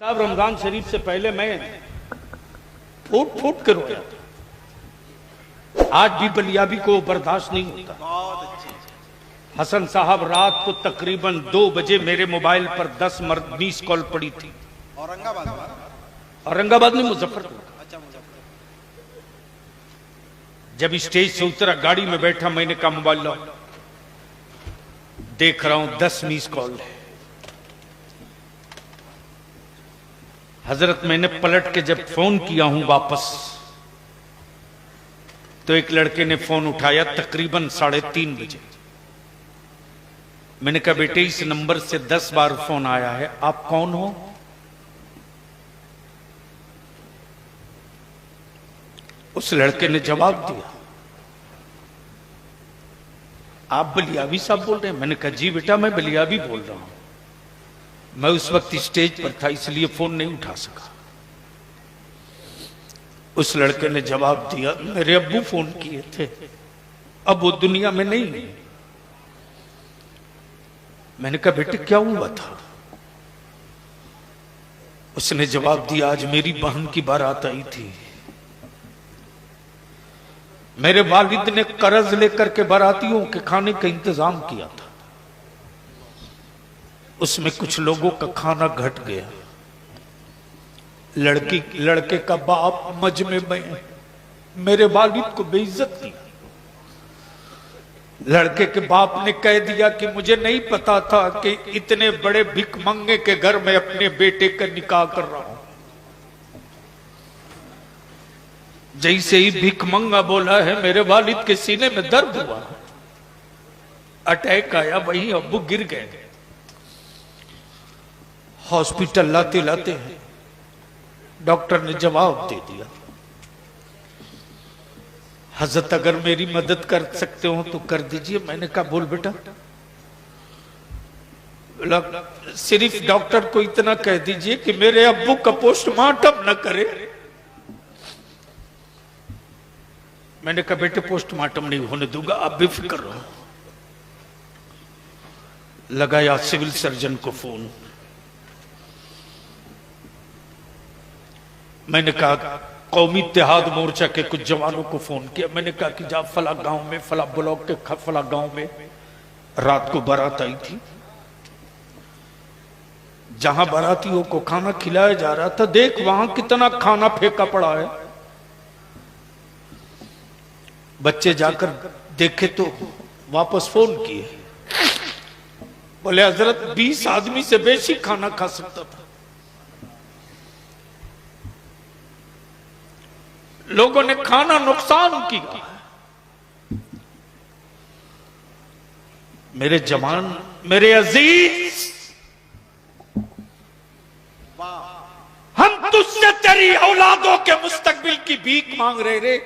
साहब रमजान शरीफ से पहले मैं फूट फूट के रोया था। आज भी बलियाबी को बर्दाश्त नहीं होता। हसन साहब रात को तकरीबन 2 बजे मेरे मोबाइल पर 10 मिस कॉल पड़ी थी। औरंगाबाद में मुजफ्फरपुर। जब स्टेज से उतरा गाड़ी में बैठा मैंने कहा मोबाइल लो, देख रहा हूं 10 मिस कॉल है। हजरत मैंने पलट के जब फोन किया हूं वापस तो एक लड़के ने फोन उठाया तकरीबन 3:30 बजे। मैंने कहा बेटे इस नंबर से 10 बार फोन आया है, आप कौन हो? उस लड़के ने जवाब दिया आप बलियाबी साहब बोल रहे हैं? मैंने कहा जी बेटा मैं बलियाबी बोल रहा हूं। मैं उस वक्त स्टेज पर था इसलिए फोन नहीं उठा सका। उस लड़के ने जवाब दिया मेरे अब्बू फोन किए थे, अब वो दुनिया में नहीं है। मैंने कहा बेटे क्या हुआ था? उसने जवाब दिया आज मेरी बहन की बारात आई थी, मेरे वालिद ने कर्ज लेकर के बारातियों के खाने का इंतजाम किया था, उसमें कुछ लोगों का खाना घट गया। लड़के का बाप मजमे में मेरे वालिद को बेइज्जत किया। लड़के के बाप ने कह दिया कि मुझे नहीं पता था कि इतने बड़े भिखमंगे के घर में अपने बेटे का निकाह कर रहा हूं। जैसे ही भिखमंगा बोला है मेरे वालिद के सीने में दर्द हुआ, अटैक आया, वहीं अब्बू गिर गए। हॉस्पिटल लाते लाते हैं डॉक्टर ने जवाब दे दिया हजरत अगर मेरी मदद कर सकते हो तो कर दीजिए। मैंने कहा बोल बेटा। सिर्फ डॉक्टर को इतना कह दीजिए कि मेरे अब्बू का पोस्टमार्टम न करे। मैंने कहा बेटे पोस्टमार्टम नहीं होने दूंगा, आप बेफिक्र रहो। लगाया सिविल सर्जन को फोन। मैंने कहा कौमी इत्तेहाद मोर्चा के कुछ जवानों को फोन किया। मैंने कहा कि जा फला गांव में, फला ब्लॉक के फला गांव में रात को बारात आई थी, जहां बारातियों को खाना खिलाया जा रहा था, देख वहां कितना खाना फेंका पड़ा है। बच्चे जाकर देखे तो वापस फोन किए, बोले हजरत 20 आदमी से बेशी खाना खा सकता था। लोगों ने खाना नुकसान किया। मेरे जवान, मेरे अजीज, हम तुझसे तेरी औलादों के मुस्तकबिल की भीख मांग रहे रे।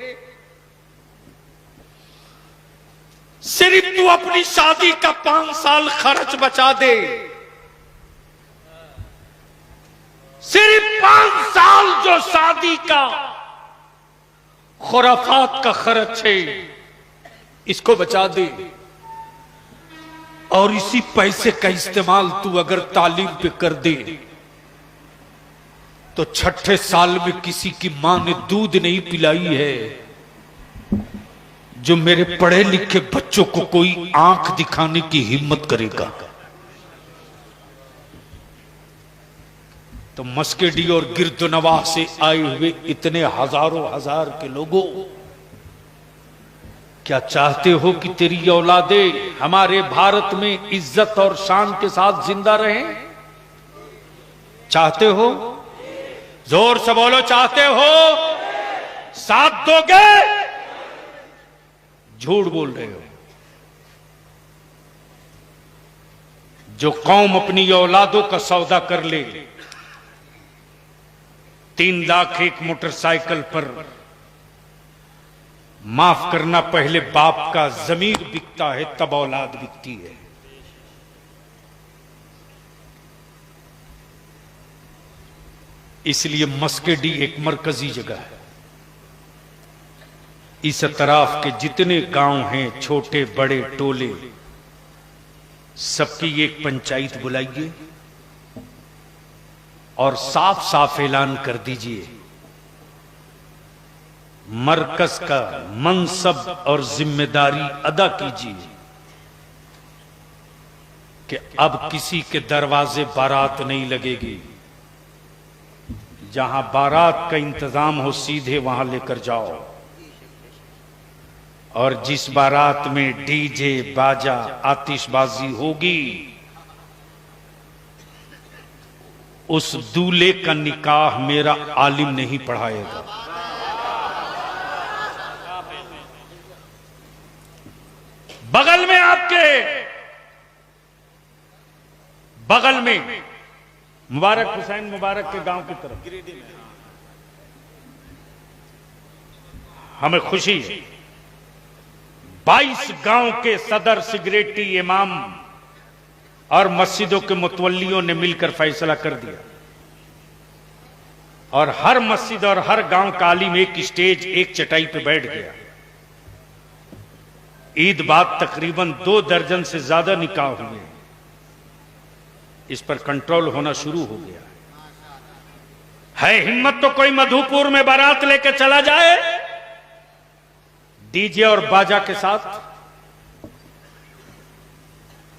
सिर्फ तू अपनी शादी का 5 साल खर्च बचा दे, सिर्फ 5 साल जो शादी का खुराफात का खर्च है इसको बचा दे, और इसी पैसे का इस्तेमाल तू अगर तालीम पे कर दे तो 6ठे साल में किसी की मां ने दूध नहीं पिलाई है जो मेरे पढ़े लिखे बच्चों को कोई आंख दिखाने की हिम्मत करेगा। तो मस्केडी और गिरदनवाह से आए हुए इतने हजारों हजार के लोगों, क्या चाहते हो कि तेरी औलादें हमारे भारत में इज्जत और शान के साथ जिंदा रहें? चाहते हो? जोर से बोलो चाहते हो? साथ दोगे? झूठ बोल रहे हो। जो कौम अपनी औलादों का सौदा कर ले, 3 लाख एक मोटरसाइकिल पर, माफ करना पहले बाप का जमीर बिकता है तब औलाद बिकती है। इसलिए मस्केडी एक मरकजी जगह है। इस तरफ के जितने गांव हैं, छोटे बड़े टोले, सबकी एक पंचायत बुलाइए और साफ साफ ऐलान कर दीजिए, मरकज का मनसब और जिम्मेदारी अदा कीजिए कि अब किसी के दरवाजे बारात नहीं लगेगी। जहां बारात का इंतजाम हो सीधे वहां लेकर जाओ, और जिस बारात में डीजे बाजा आतिशबाजी होगी उस दूल्हे का निकाह मेरा आलिम नहीं पढ़ाएगा। बगल में आपके बगल में मुबारक हुसैन मुबारक के गांव की तरफ हमें खुशी है, 22 गांव के सदर, सिगरेटी, इमाम और मस्जिदों के मुतवल्लियों ने मिलकर फैसला कर दिया, और हर मस्जिद और हर गांव का आलिम एक स्टेज, एक चटाई पे बैठ गया। ईद बाद तकरीबन 2 दर्जन से ज्यादा निकाह हुए। इस पर कंट्रोल होना शुरू हो गया है। हिम्मत तो कोई मधुपुर में बारात लेकर चला जाए डीजे और बाजा के साथ,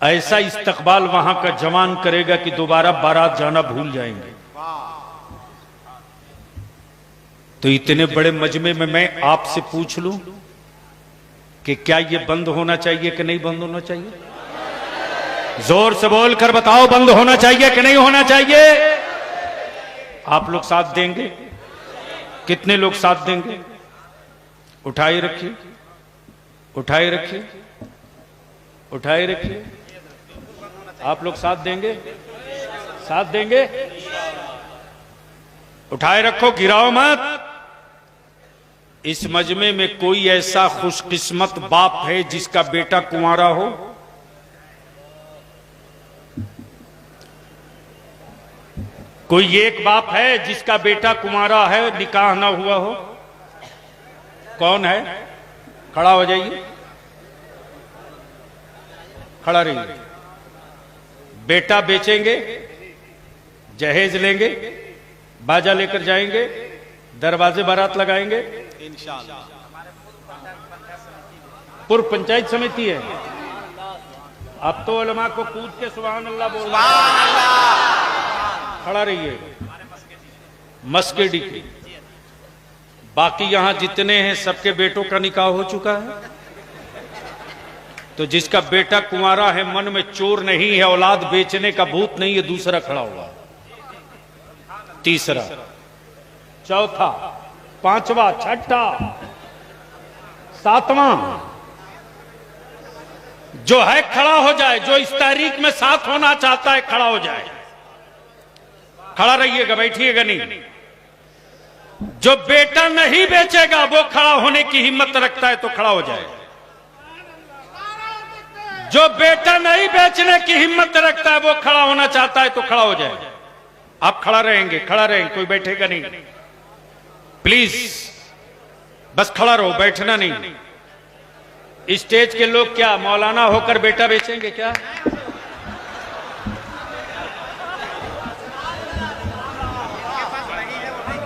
ऐसा इस्तकबाल वहां का जवान करेगा कि दोबारा बारात जाना भूल जाएंगे। तो इतने बड़े मजमे में मैं आपसे पूछ लूं कि क्या यह बंद होना चाहिए कि नहीं बंद होना चाहिए? जोर से बोलकर बताओ, बंद होना चाहिए कि नहीं होना चाहिए? आप लोग साथ देंगे? कितने लोग साथ देंगे? उठाए रखिए, उठाए रखिए, उठाए रखिए। आप लोग साथ देंगे? साथ देंगे? उठाए रखो, गिराओ मत। इस मजमे में कोई ऐसा खुशकिस्मत बाप है जिसका बेटा कुंवारा हो? कोई एक बाप है जिसका बेटा कुंवारा है, निकाह ना हुआ हो? कौन है? खड़ा हो जाइए, खड़ा रहिए। बेटा बेचेंगे, जहेज लेंगे, बाजा लेकर जाएंगे, दरवाजे बारात लगाएंगे इंशाअल्लाह। पूर्व पंचायत समिति है। अब तो उलमा को कूद के सुभान अल्लाह बोल, खड़ा रहिए। मस्केडी की बाकी यहां जितने हैं सबके बेटों का निकाह हो चुका है। तो जिसका बेटा कुंवारा है, मन में चोर नहीं है, औलाद बेचने का भूत नहीं है, दूसरा खड़ा हुआ, तीसरा, चौथा, पांचवा, छठा, सातवां, जो है खड़ा हो जाए। जो इस तारीख में साथ होना चाहता है खड़ा हो जाए। खड़ा रहिएगा, बैठिएगा नहीं। जो बेटा नहीं बेचेगा वो खड़ा होने की हिम्मत रखता है तो खड़ा हो जाए। जो बेटा नहीं बेचने की हिम्मत रखता है वो खड़ा होना चाहता है तो खड़ा हो जाए। आप खड़ा रहेंगे, खड़ा रहेंगे, कोई बैठेगा नहीं, प्लीज बस खड़ा रहो, बैठना नहीं। स्टेज के लोग क्या मौलाना होकर बेटा बेचेंगे क्या?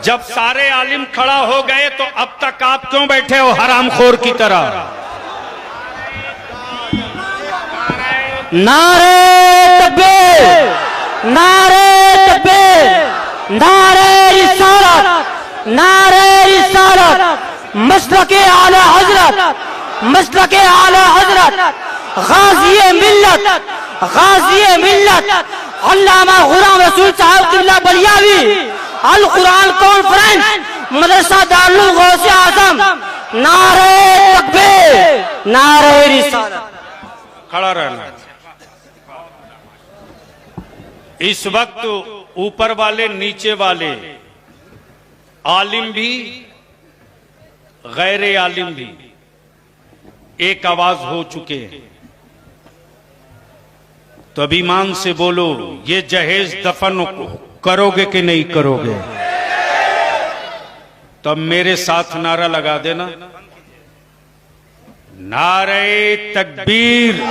जब सारे आलिम खड़ा हो गए तो अब तक आप क्यों बैठे हो हरामखोर की तरह? नारे तकबीर, नारे तकबीर, नारे रिसालत, नारे रिसालत, मसलके आला हजरत, मसलके आला हजरत, गाज़ी मिल्लत, गाज़ी मिल्लत अल्लामा गुलाम रसूल साहब किबला बलियावी, अल कुरान कॉन्फ्रेंस, मदरसा दारुल गौसे आजम। नारे तकबीर, नारे रिसालत। खड़ा रहना। इस वक्त ऊपर वाले नीचे वाले, आलिम भी गैर आलिम भी एक आवाज हो चुके हैं। तो अभिमान से बोलो, ये जहेज दफन करोगे कि नहीं करोगे? तो अब मेरे साथ नारा लगा देना, नारे तकबीर,